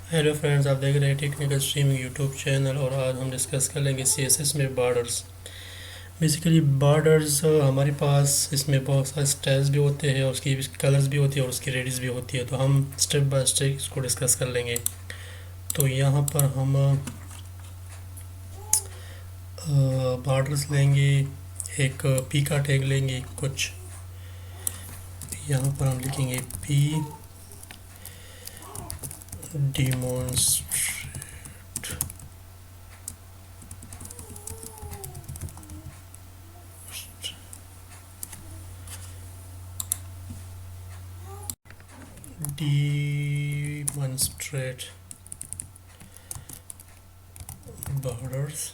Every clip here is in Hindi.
हेलो फ्रेंड्स, आप देख रहे हैं टेक्निकल स्ट्रीमिंग यूट्यूब चैनल। और आज हम डिस्कस कर लेंगे सीएसएस में बॉर्डर्स। बेसिकली बॉर्डर्स हमारे पास इसमें बहुत सारे स्टाइल्स भी होते हैं और उसकी कलर्स भी होती है और उसकी रेडियस भी होती है, तो हम स्टेप बाय स्टेप इसको डिस्कस कर लेंगे। तो यहाँ पर हम बॉर्डर्स लेंगे, एक पी का टैग लेंगे कुछ। यहाँ पर हम लिखेंगे P demonstrate demonstrate borders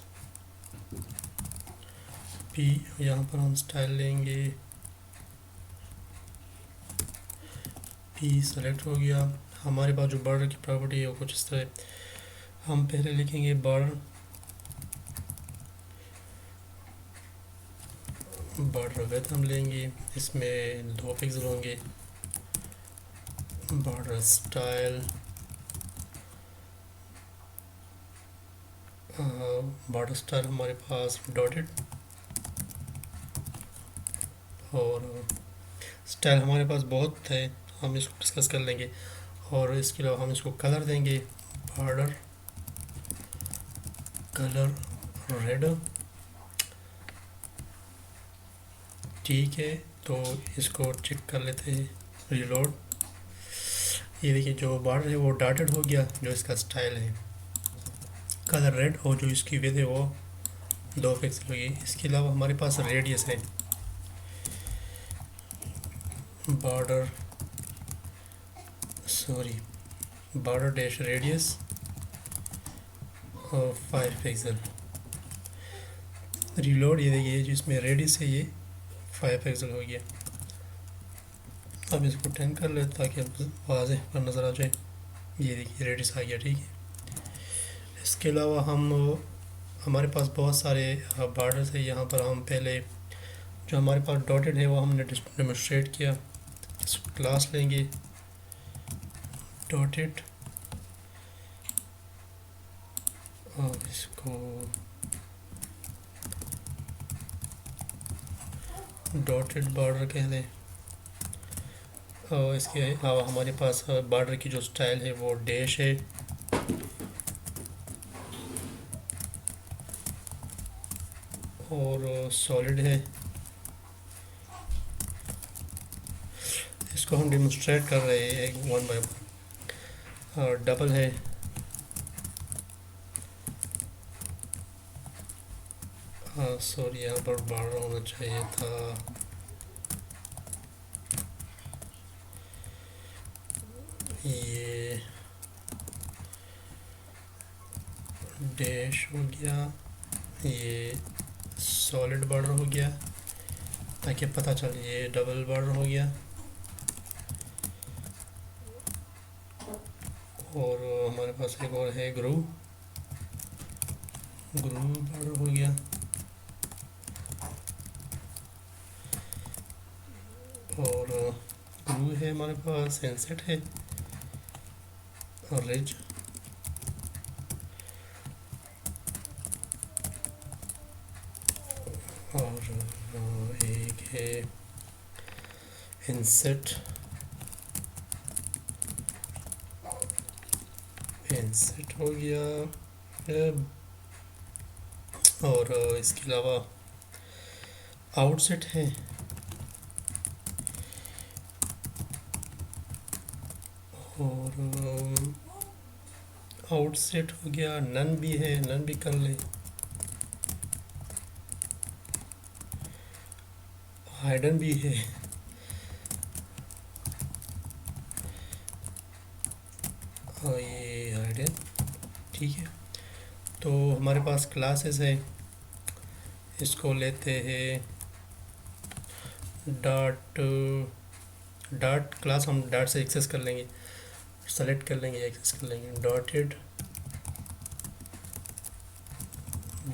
P. यहाँ पर हम स्टाइल लेंगे, पी सेलेक्ट हो गया। हमारे पास जो बॉर्डर की प्रॉपर्टी है वो कुछ इस तरह। हम पहले लिखेंगे बॉर्डर विड्थ हम लेंगे, इसमें 2 पिक्सल होंगे। बॉर्डर स्टाइल, हमारे पास डॉटेड, और स्टाइल हमारे पास बहुत है, हम इसको डिस्कस कर लेंगे। और इसके अलावा हम इसको कलर देंगे, बॉर्डर कलर रेड। ठीक है, तो इसको चेक कर लेते हैं, रीलोड। ये देखिए जो बॉर्डर है वो डॉटेड हो गया, जो इसका स्टाइल है कलर रेड, और जो इसकी विड्थ है वो 2 पिक्सल होगी। इसके अलावा हमारे पास रेडियस है, बॉर्डर डैश रेडियस और 5 पिक्सल। रीलोड, ये देखिए जिसमें रेडियस है ये 5 पिक्सल हो गया। अब इसको 10 कर ले ताकि अब वाज़ेह पर नज़र आ जाए। ये देखिए रेडियस आ गया, ठीक है। इसके अलावा हमारे पास बहुत सारे बॉर्डर्स है। यहाँ पर हम पहले जो हमारे पास डॉटेड है वो हमने डेमोन्स्ट्रेट किया। क्लास लेंगे डॉटेड, और इसको डॉटेड बॉर्डर कह दें। और इसके अलावा हमारे पास बॉर्डर की जो स्टाइल है वो डैश है, और सॉलिड है। इसको हम डेमोन्स्ट्रेट कर रहे हैं एक 1 बाय 1। और डबल है, सॉरी यहाँ पर बॉर्डर होना चाहिए था। ये डैश हो गया, ये सॉलिड बॉर्डर हो गया ताकि पता चले। ये डबल बॉर्डर हो गया, और हमारे पास एक और है ग्रू बॉर्डर हो गया, और ग्रू है हमारे पास, इनसेट है, और रिज, और एक है इंसेट हो गया। और इसके अलावा आउटसेट है, और आउटसेट हो गया। नन भी है, नन भी कर ले। हाइडन भी है, और ये हाइडन, ठीक है। तो हमारे पास क्लासेस है, इसको लेते हैं डॉट क्लास, हम डॉट से एक्सेस कर लेंगे, सेलेक्ट कर लेंगे, एक्सेस कर लेंगे। डॉटेड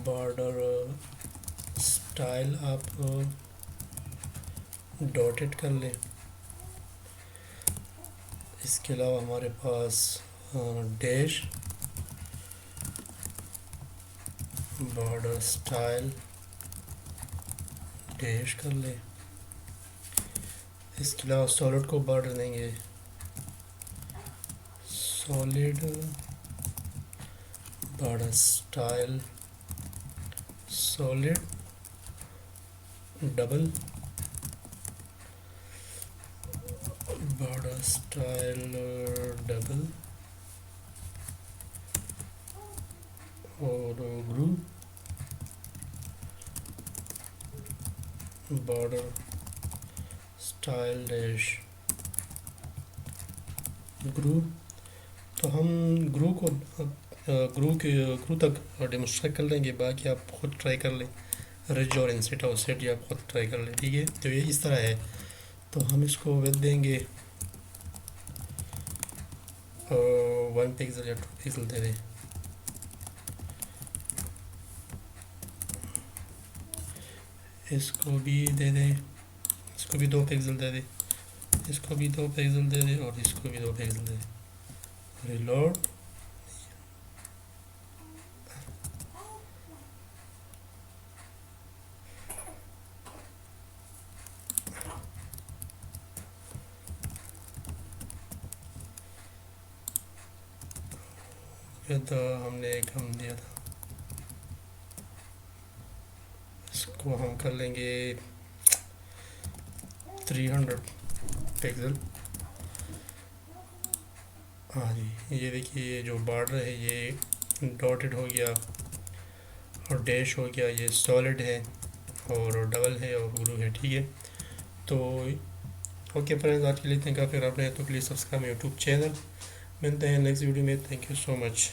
बॉर्डर स्टाइल आप डॉटेड कर लें। इसके अलावा हमारे पास डैश बॉर्डर स्टाइल डैश कर ले। इसके अलावा सॉलिड को बॉर्डर देंगे solid border style solid double border style double और ग्रू बॉर्डर स्टाइल डैश ग्रू। तो हम ग्रू तक डेमोस्ट्रेट कर लेंगे, बाकी आप खुद ट्राई कर लें। रिज और इंसेट और सेट ये आप खुद ट्राई कर लें, ठीक है। तो ये इस तरह है। तो हम इसको विद देंगे 1 पिक्सल या 2 पिक्सल दे दें। इसको भी दे दें, इसको भी 2 पिक्सल दे दें, इसको भी 2 पिक्सल दे दें और इसको भी 2 पिक्सल दे दें। रिलोड तो हमने एक हम दिया था, इसको हम कर लेंगे 300 पिक्सल। हाँ जी, ये देखिए जो बॉर्डर है ये डॉटेड हो गया और डैश हो गया, ये सॉलिड है और डबल है और ग्रू है, ठीक है। तो ओके फ्रेंड्स, आज के लिए इतना काफ़ी। आपने तो प्लीज़ सब्सक्राइब यूट्यूब चैनल। मिलते हैं नेक्स्ट वीडियो में। Thank you so much.